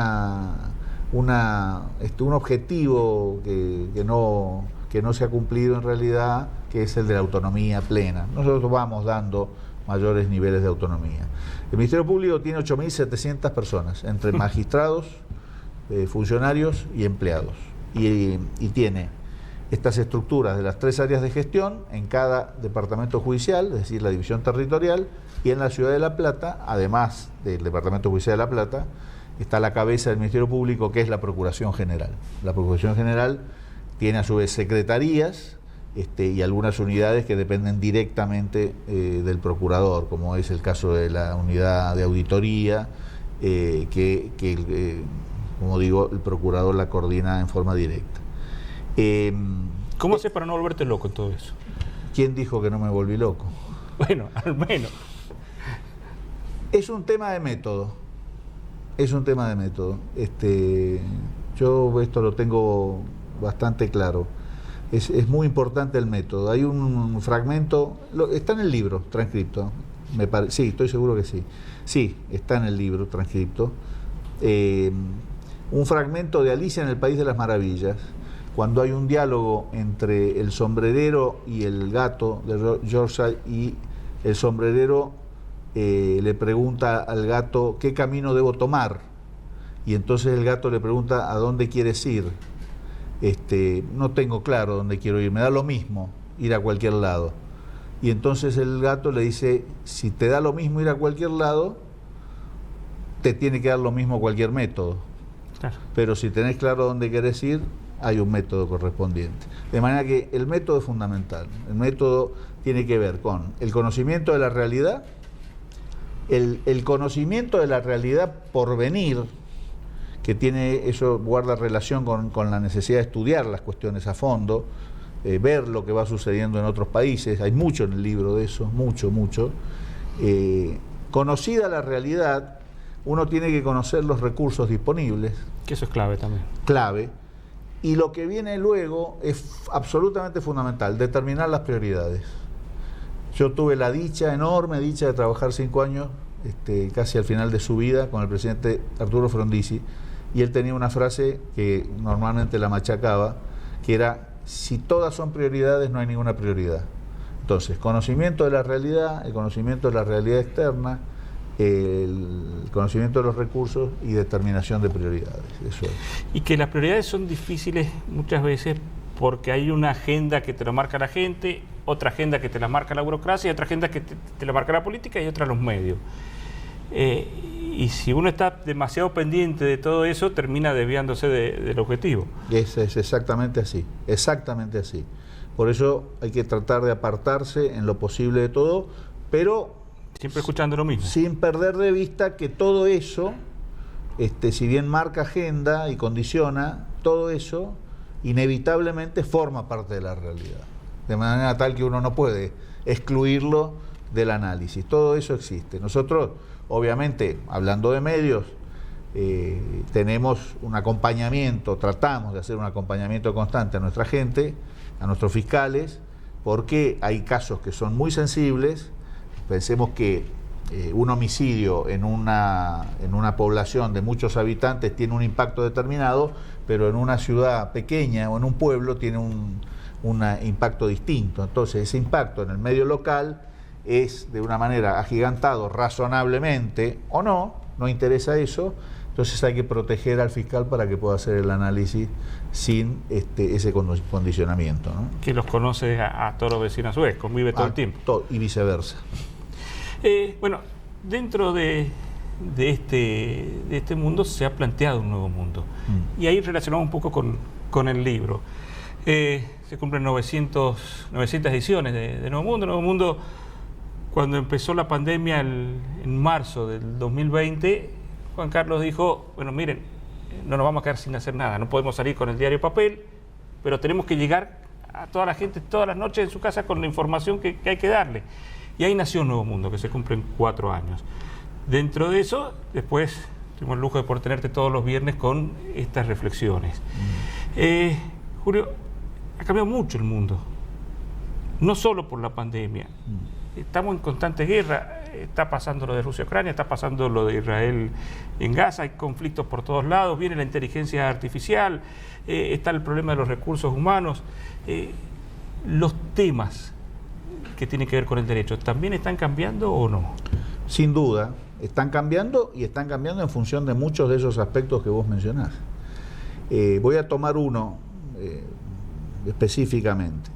objetivo que no se ha cumplido en realidad, que es el de la autonomía plena. Nosotros vamos dando mayores niveles de autonomía. El Ministerio Público tiene 8.700 personas, entre magistrados, funcionarios y empleados. Y tiene estas estructuras de las 3 áreas de gestión en cada departamento judicial, es decir, la división territorial, y en la ciudad de La Plata, además del departamento judicial de La Plata, está la cabeza del Ministerio Público, que es la Procuración General. La Procuración General tiene a su vez secretarías y algunas unidades que dependen directamente del procurador, como es el caso de la unidad de auditoría, como digo, el procurador la coordina en forma directa. ¿Cómo haces para no volverte loco en todo eso? ¿Quién dijo que no me volví loco? Bueno, al menos. Es un tema de método. Es un tema de método. Yo esto lo tengo bastante claro. Es muy importante el método. Hay un fragmento, está en el libro transcripto. Sí, estoy seguro que sí. Sí, está en el libro transcripto. Un fragmento de Alicia en el País de las Maravillas, cuando hay un diálogo entre el sombrerero y el gato de Yorkshire, y el sombrerero le pregunta al gato qué camino debo tomar, y entonces el gato le pregunta ¿a dónde quieres ir? No tengo claro dónde quiero ir, me da lo mismo ir a cualquier lado. Y entonces el gato le dice, si te da lo mismo ir a cualquier lado, te tiene que dar lo mismo cualquier método. Claro. Pero si tenés claro dónde querés ir, hay un método correspondiente. De manera que el método es fundamental. El método tiene que ver con el conocimiento de la realidad, el conocimiento de la realidad por venir, que eso guarda relación con la necesidad de estudiar las cuestiones a fondo, ver lo que va sucediendo en otros países. Hay mucho en el libro de eso, mucho. Conocida la realidad, uno tiene que conocer los recursos disponibles. Que eso es clave también. Clave. Y lo que viene luego es absolutamente fundamental, determinar las prioridades. Yo tuve la enorme dicha de trabajar 5 años, casi al final de su vida, con el presidente Arturo Frondizi, y él tenía una frase que normalmente la machacaba, que era, si todas son prioridades, no hay ninguna prioridad. Entonces, conocimiento de la realidad, el conocimiento de la realidad externa, el conocimiento de los recursos y determinación de prioridades. Eso es. Y que las prioridades son difíciles muchas veces porque hay una agenda que te lo marca la gente, otra agenda que te la marca la burocracia, y otra agenda que te la marca la política, y otra los medios. Y si uno está demasiado pendiente de todo eso, termina desviándose del objetivo. Es exactamente así, exactamente así. Por eso hay que tratar de apartarse en lo posible de todo, pero siempre escuchando lo mismo. Sin perder de vista que todo eso, si bien marca agenda y condiciona, todo eso inevitablemente forma parte de la realidad. De manera tal que uno no puede excluirlo del análisis. Todo eso existe. Nosotros, obviamente, hablando de medios, tenemos un acompañamiento, tratamos de hacer un acompañamiento constante a nuestra gente, a nuestros fiscales, porque hay casos que son muy sensibles. Pensemos que un homicidio en una población de muchos habitantes tiene un impacto determinado, pero en una ciudad pequeña o en un pueblo tiene un impacto distinto. Entonces, ese impacto en el medio local es de una manera agigantado razonablemente o no interesa eso. Entonces hay que proteger al fiscal para que pueda hacer el análisis sin ese condicionamiento, ¿no? Que los conoce a todos los vecinos a su vez, convive todo el tiempo. Y viceversa. Bueno, dentro de este mundo se ha planteado un nuevo mundo. Y ahí relacionamos un poco con el libro. Se cumplen 900 ediciones de Nuevo Mundo. Nuevo Mundo, cuando empezó la pandemia en marzo del 2020, Juan Carlos dijo, bueno, miren, no nos vamos a quedar sin hacer nada, no podemos salir con el diario papel, pero tenemos que llegar a toda la gente todas las noches en su casa con la información que hay que darle. Y ahí nació un Nuevo Mundo, que se cumplen 4 años. Dentro de eso, después tuvimos el lujo de poder tenerte todos los viernes con estas reflexiones. Julio, ha cambiado mucho el mundo, no solo por la pandemia. Estamos en constante guerra, está pasando lo de Rusia-Ucrania, está pasando lo de Israel en Gaza, hay conflictos por todos lados, viene la inteligencia artificial, está el problema de los recursos humanos. Los temas que tienen que ver con el derecho, ¿también están cambiando o no? Sin duda, están cambiando, y están cambiando en función de muchos de esos aspectos que vos mencionás. Voy a tomar uno específicamente.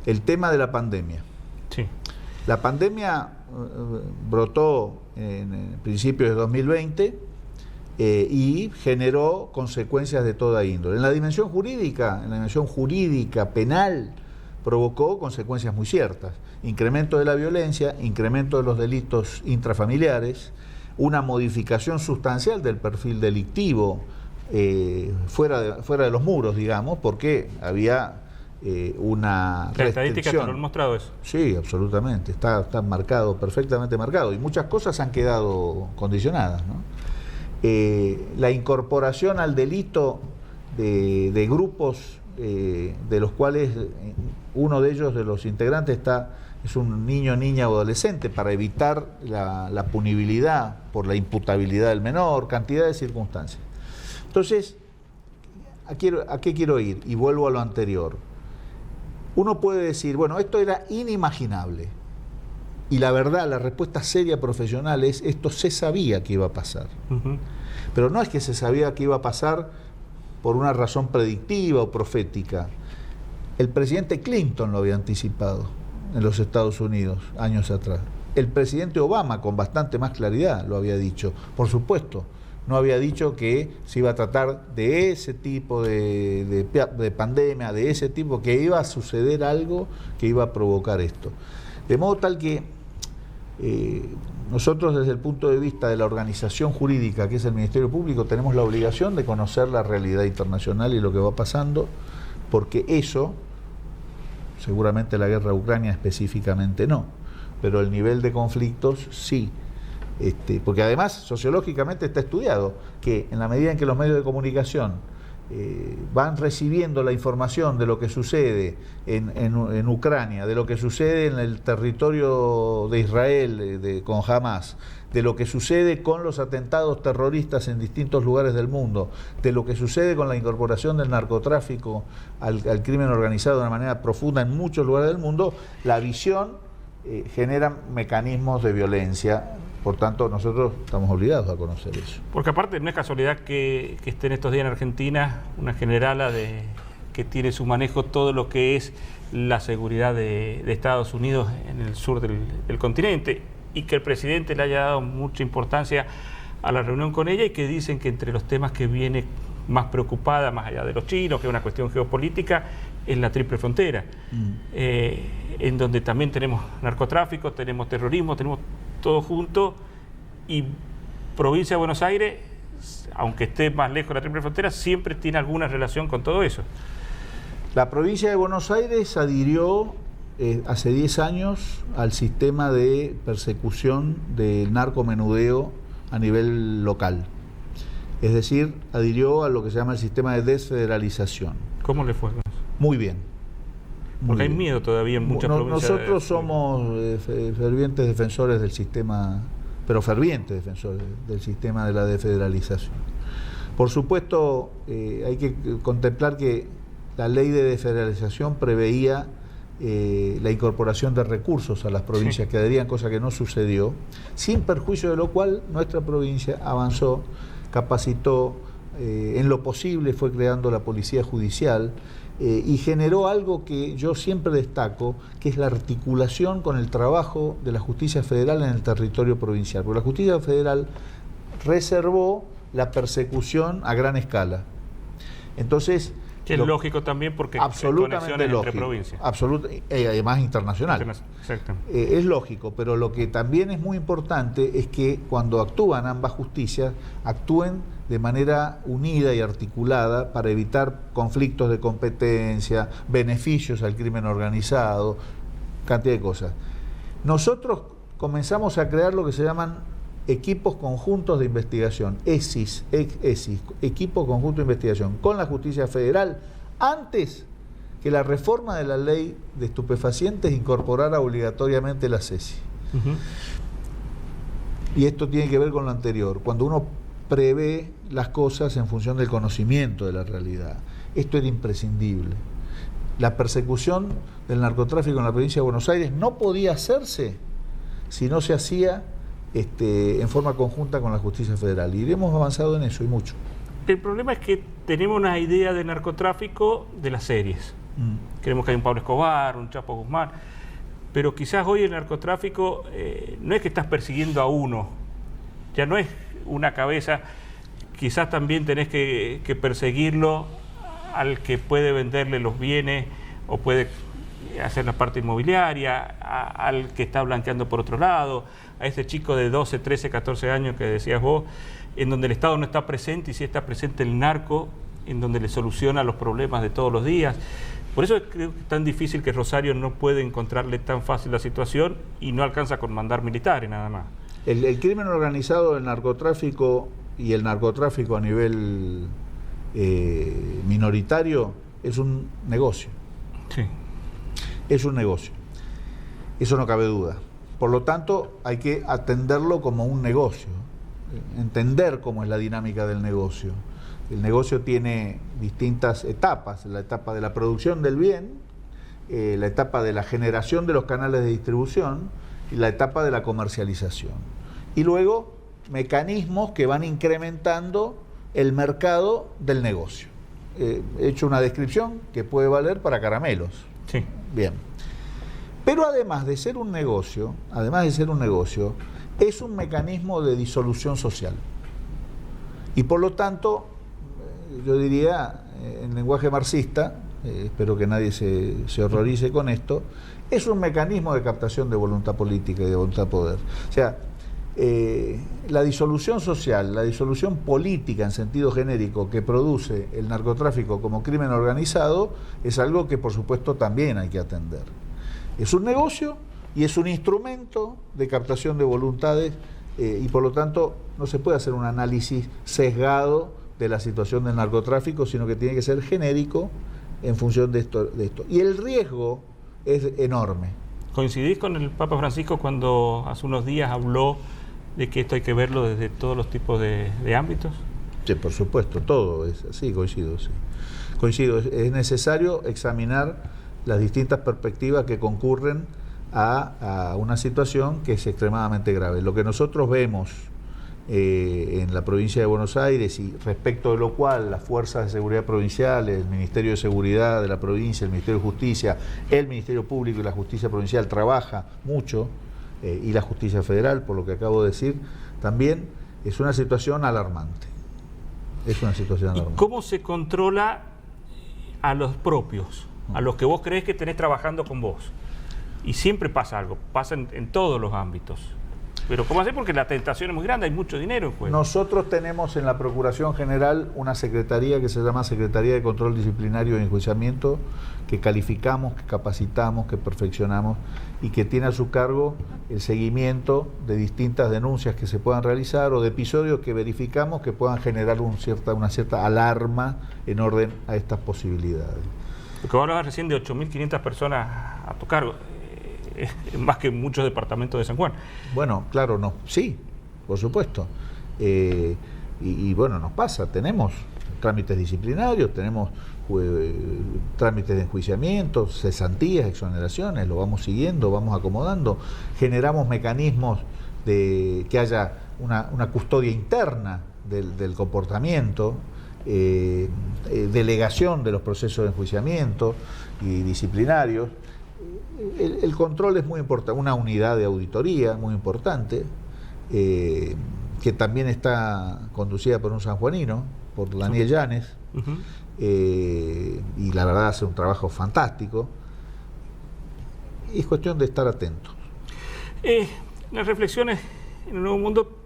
El tema de la pandemia. Sí. La pandemia brotó en principios de 2020 y generó consecuencias de toda índole. En la dimensión jurídica penal, provocó consecuencias muy ciertas. Incremento de la violencia, incremento de los delitos intrafamiliares, una modificación sustancial del perfil delictivo fuera de los muros, digamos, porque había una ¿La estadística te restricción. lo han mostrado eso? Sí, absolutamente, está marcado, perfectamente marcado, y muchas cosas han quedado condicionadas, ¿no? La incorporación al delito de grupos de los cuales uno de ellos, de los integrantes, es un niño, niña o adolescente, para evitar la punibilidad por la imputabilidad del menor, cantidad de circunstancias. Entonces, ¿a qué quiero ir? Y vuelvo a lo anterior. Uno puede decir, bueno, esto era inimaginable. Y la verdad, la respuesta seria profesional es, esto se sabía que iba a pasar. Uh-huh. Pero no es que se sabía que iba a pasar por una razón predictiva o profética. El presidente Clinton lo había anticipado en los Estados Unidos años atrás. El presidente Obama, con bastante más claridad, lo había dicho. Por supuesto, no había dicho que se iba a tratar de ese tipo de pandemia, de ese tipo, que iba a suceder algo que iba a provocar esto. De modo tal que nosotros, desde el punto de vista de la organización jurídica, que es el Ministerio Público, tenemos la obligación de conocer la realidad internacional y lo que va pasando, porque eso, seguramente la guerra a Ucrania específicamente no, pero el nivel de conflictos sí. Porque además sociológicamente está estudiado que en la medida en que los medios de comunicación van recibiendo la información de lo que sucede en Ucrania, de lo que sucede en el territorio de Israel con Hamas, de lo que sucede con los atentados terroristas en distintos lugares del mundo, de lo que sucede con la incorporación del narcotráfico al crimen organizado de una manera profunda en muchos lugares del mundo, la visión genera mecanismos de violencia. Por tanto, nosotros estamos obligados a conocer eso. Porque aparte no es casualidad que esté en estos días en Argentina una generala que tiene su manejo todo lo que es la seguridad de Estados Unidos en el sur del continente, y que el presidente le haya dado mucha importancia a la reunión con ella, y que dicen que entre los temas que viene más preocupada, más allá de los chinos, que es una cuestión geopolítica, es la triple frontera, en donde también tenemos narcotráfico, tenemos terrorismo, tenemos todo junto, y provincia de Buenos Aires, aunque esté más lejos de la triple frontera, siempre tiene alguna relación con todo eso. La provincia de Buenos Aires adhirió hace 10 años al sistema de persecución del narcomenudeo a nivel local. Es decir, adhirió a lo que se llama el sistema de desfederalización. ¿Cómo le fue? Muy bien. Porque hay miedo todavía en muchas provincias. Nosotros somos fervientes defensores del sistema, pero fervientes defensores del sistema de la desfederalización. Por supuesto, hay que contemplar que la ley de desfederalización preveía la incorporación de recursos a las provincias que adherían, cosa que no sucedió, sin perjuicio de lo cual nuestra provincia avanzó, capacitó, en lo posible fue creando la policía judicial, y generó algo que yo siempre destaco, que es la articulación con el trabajo de la justicia federal en el territorio provincial, porque la justicia federal reservó la persecución a gran escala. Entonces, que es lógico también, porque absolutamente lógico, entre provincias. Además internacional. Es lógico, pero lo que también es muy importante es que cuando actúan ambas justicias, actúen de manera unida y articulada para evitar conflictos de competencia, beneficios al crimen organizado, cantidad de cosas. Nosotros comenzamos a crear lo que se llaman equipos conjuntos de investigación, ESIS, equipo conjunto de investigación, con la justicia federal, antes que la reforma de la ley de estupefacientes incorporara obligatoriamente la CESI. Y esto tiene que ver con lo anterior, cuando uno prevé las cosas en función del conocimiento de la realidad. Esto era imprescindible. La persecución del narcotráfico en la provincia de Buenos Aires no podía hacerse si no se hacía en forma conjunta con la justicia federal, y hemos avanzado en eso y mucho. El problema es que tenemos una idea de narcotráfico de las series, Queremos que haya un Pablo Escobar, un Chapo Guzmán, pero quizás hoy el narcotráfico no es que estás persiguiendo a uno, ya no es una cabeza, quizás también tenés que perseguirlo al que puede venderle los bienes o puede hacer la parte inmobiliaria, al que está blanqueando por otro lado, a ese chico de 12, 13, 14 años que decías vos, en donde el Estado no está presente y sí está presente el narco, en donde le soluciona los problemas de todos los días. Por eso creo que es tan difícil que Rosario no puede encontrarle tan fácil la situación y no alcanza con mandar militares nada más. El crimen organizado, el narcotráfico y el narcotráfico a nivel minoritario es un negocio. Sí. Es un negocio. Eso no cabe duda. Por lo tanto, hay que atenderlo como un negocio, entender cómo es la dinámica del negocio. El negocio tiene distintas etapas, la etapa de la producción del bien, la etapa de la generación de los canales de distribución y la etapa de la comercialización. Y luego, mecanismos que van incrementando el mercado del negocio. He hecho una descripción que puede valer para caramelos. Sí. Bien. Pero además de ser un negocio, es un mecanismo de disolución social. Y por lo tanto, yo diría, en lenguaje marxista, espero que nadie se horrorice con esto, es un mecanismo de captación de voluntad política y de voluntad de poder. O sea, la disolución social, la disolución política en sentido genérico que produce el narcotráfico como crimen organizado es algo que por supuesto también hay que atender. Es un negocio y es un instrumento de captación de voluntades y por lo tanto no se puede hacer un análisis sesgado de la situación del narcotráfico, sino que tiene que ser genérico en función de esto. Y el riesgo es enorme. ¿Coincidís con el Papa Francisco cuando hace unos días habló de que esto hay que verlo desde todos los tipos de ámbitos? Sí, por supuesto, todo es así, coincido, sí. Coincido, es necesario examinar las distintas perspectivas que concurren a una situación que es extremadamente grave. Lo que nosotros vemos en la provincia de Buenos Aires y respecto de lo cual las fuerzas de seguridad provinciales, el Ministerio de Seguridad de la provincia, el Ministerio de Justicia, el Ministerio Público y la Justicia Provincial trabaja mucho, y la Justicia Federal, por lo que acabo de decir, también es una situación alarmante. Es una situación alarmante. ¿Y cómo se controla a los propios, a los que vos crees que tenés trabajando con vos? Y siempre pasa algo, pasa en todos los ámbitos. Pero ¿cómo hacer? Porque la tentación es muy grande, hay mucho dinero en juego. Nosotros tenemos en la Procuración General una secretaría que se llama Secretaría de Control Disciplinario y Enjuiciamiento, que calificamos, que capacitamos, que perfeccionamos y que tiene a su cargo el seguimiento de distintas denuncias que se puedan realizar o de episodios que verificamos que puedan generar una cierta alarma en orden a estas posibilidades. Porque vos hablabas recién de 8.500 personas a tu cargo. Es más que muchos departamentos de San Juan. Bueno, claro, no, sí, por supuesto. Y bueno, nos pasa, tenemos trámites disciplinarios, tenemos trámites de enjuiciamiento, cesantías, exoneraciones, lo vamos siguiendo, vamos acomodando, generamos mecanismos de que haya una custodia interna del comportamiento, delegación de los procesos de enjuiciamiento y disciplinarios. El control es muy importante, una unidad de auditoría muy importante, que también está conducida por un sanjuanino, por Daniel Llanes, y la verdad hace un trabajo fantástico. Y es cuestión de estar atentos. Las reflexiones en el Nuevo Mundo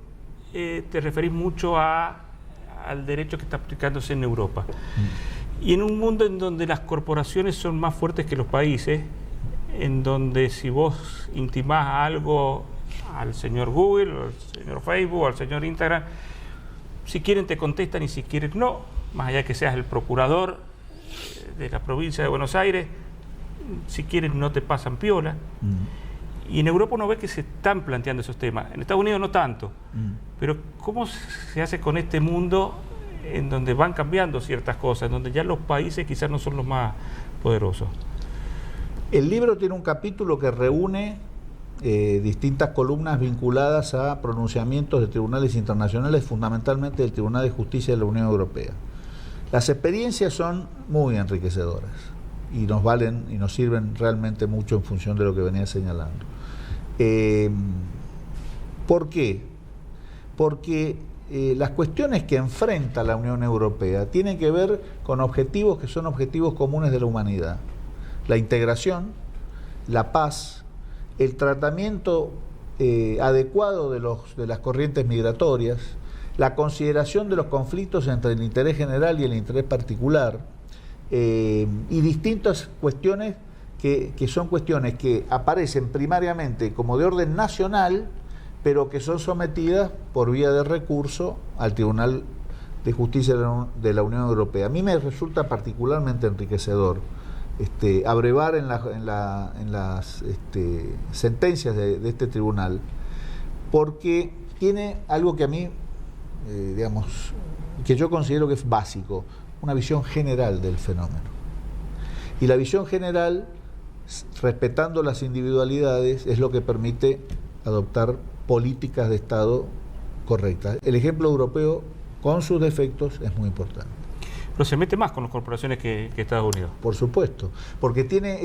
te referís mucho al derecho que está aplicándose en Europa. Y en un mundo en donde las corporaciones son más fuertes que los países, en donde si vos intimás algo al señor Google, al señor Facebook, al señor Instagram, si quieren te contestan y si quieren no, más allá que seas el procurador de la provincia de Buenos Aires, si quieren no te pasan piola. Y en Europa uno ve que se están planteando esos temas, en Estados Unidos no tanto, pero ¿cómo se hace con este mundo en donde van cambiando ciertas cosas, en donde ya los países quizás no son los más poderosos? El libro tiene un capítulo que reúne distintas columnas vinculadas a pronunciamientos de tribunales internacionales, fundamentalmente del Tribunal de Justicia de la Unión Europea. Las experiencias son muy enriquecedoras, y nos valen y nos sirven realmente mucho en función de lo que venía señalando. ¿Por qué? Porque las cuestiones que enfrenta la Unión Europea tienen que ver con objetivos que son objetivos comunes de la humanidad. La integración, la paz, el tratamiento adecuado de las corrientes migratorias, la consideración de los conflictos entre el interés general y el interés particular, y distintas cuestiones que son cuestiones que aparecen primariamente como de orden nacional, pero que son sometidas por vía de recurso al Tribunal de Justicia de la Unión Europea. A mí me resulta particularmente enriquecedor abrevar en las sentencias de este tribunal, porque tiene algo que a mí, que yo considero que es básico, una visión general del fenómeno. Y la visión general, respetando las individualidades, es lo que permite adoptar políticas de Estado correctas. El ejemplo europeo, con sus defectos, es muy importante. Pero se mete más con las corporaciones que Estados Unidos. Por supuesto, porque tiene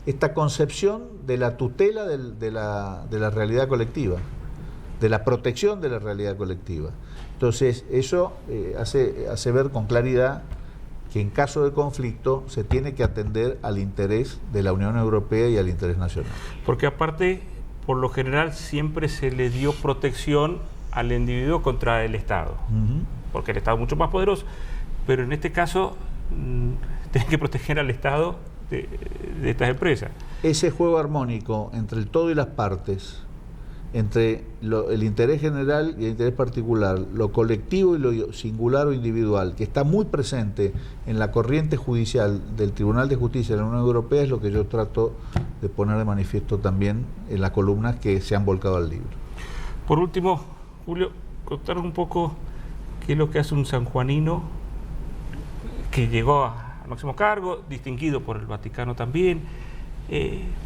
esta concepción de la tutela de la realidad colectiva, de la protección de la realidad colectiva. Entonces, eso hace ver con claridad que en caso de conflicto se tiene que atender al interés de la Unión Europea y al interés nacional. Porque aparte, por lo general, siempre se le dio protección al individuo contra el Estado, porque el Estado es mucho más poderoso, pero en este caso tiene que proteger al Estado de estas empresas. Ese juego armónico entre el todo y las partes, entre el interés general y el interés particular, lo colectivo y lo singular o individual, que está muy presente en la corriente judicial del Tribunal de Justicia de la Unión Europea, es lo que yo trato de poner de manifiesto también en las columnas que se han volcado al libro. Por último, Julio, contanos un poco qué es lo que hace un sanjuanino que llegó al máximo cargo, distinguido por el Vaticano también,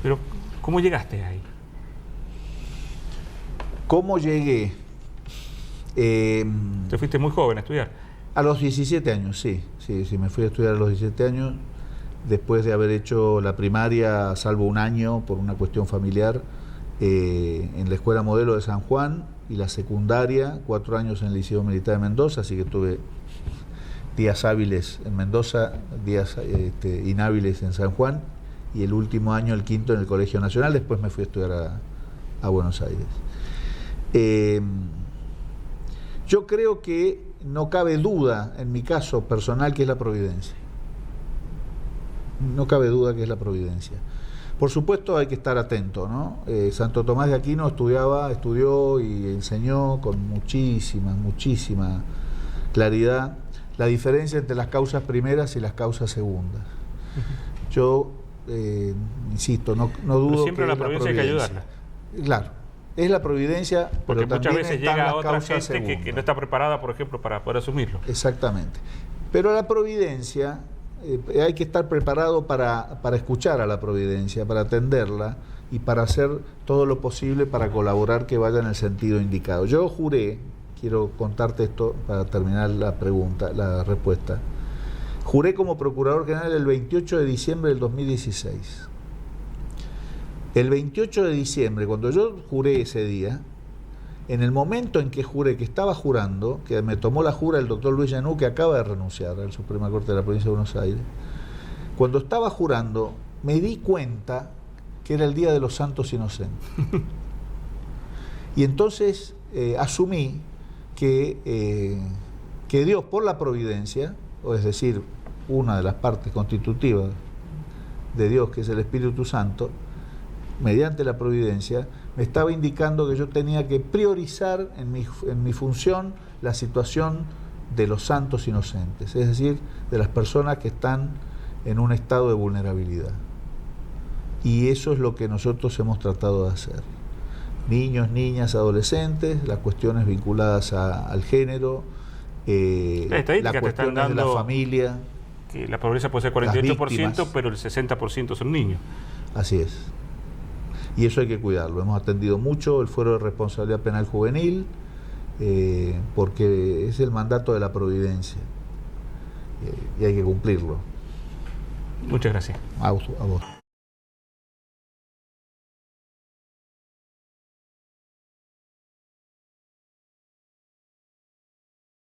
pero ¿cómo llegaste ahí? ¿Cómo llegué? Te fuiste muy joven a estudiar. A los 17 años, sí, me fui a estudiar a los 17 años, después de haber hecho la primaria, salvo un año por una cuestión familiar, en la Escuela Modelo de San Juan, y la secundaria, 4 años en el Liceo Militar de Mendoza, así que tuve días hábiles en Mendoza, días inhábiles en San Juan, y el último año, el quinto, en el Colegio Nacional. Después me fui a estudiar a Buenos Aires. Yo creo que no cabe duda, en mi caso personal, que es la providencia. No cabe duda que es la providencia. Por supuesto hay que estar atento, ¿no? Santo Tomás de Aquino estudió y enseñó con muchísima claridad la diferencia entre las causas primeras y las causas segundas. Yo, insisto, no dudo pero siempre que la providencia hay que ayudarla. Claro, es la providencia, porque pero muchas veces llega a otra causas gente que no está preparada, por ejemplo, para poder asumirlo. Exactamente. Pero la providencia, hay que estar preparado para escuchar a la providencia, para atenderla y para hacer todo lo posible para colaborar que vaya en el sentido indicado. Yo juré, quiero contarte esto para terminar la respuesta, juré como Procurador General el 28 de diciembre del 2016. El 28 de diciembre, cuando yo juré ese día, en el momento en que juré, que estaba jurando, que me tomó la jura el doctor Luis Llanú, que acaba de renunciar a la Suprema Corte de la Provincia de Buenos Aires, cuando estaba jurando, me di cuenta que era el Día de los Santos Inocentes. Y entonces asumí que Dios, por la providencia, o es decir, una de las partes constitutivas de Dios, que es el Espíritu Santo, mediante la providencia, me estaba indicando que yo tenía que priorizar en mi función la situación de los santos inocentes, es decir, de las personas que están en un estado de vulnerabilidad. Y eso es lo que nosotros hemos tratado de hacer. Niños, niñas, adolescentes, las cuestiones vinculadas al género, las cuestiones de la familia. Que la pobreza puede ser 48%, pero el 60% son niños. Así es. Y eso hay que cuidarlo. Hemos atendido mucho el Fuero de Responsabilidad Penal Juvenil, porque es el mandato de la providencia y hay que cumplirlo. Muchas gracias. A vos.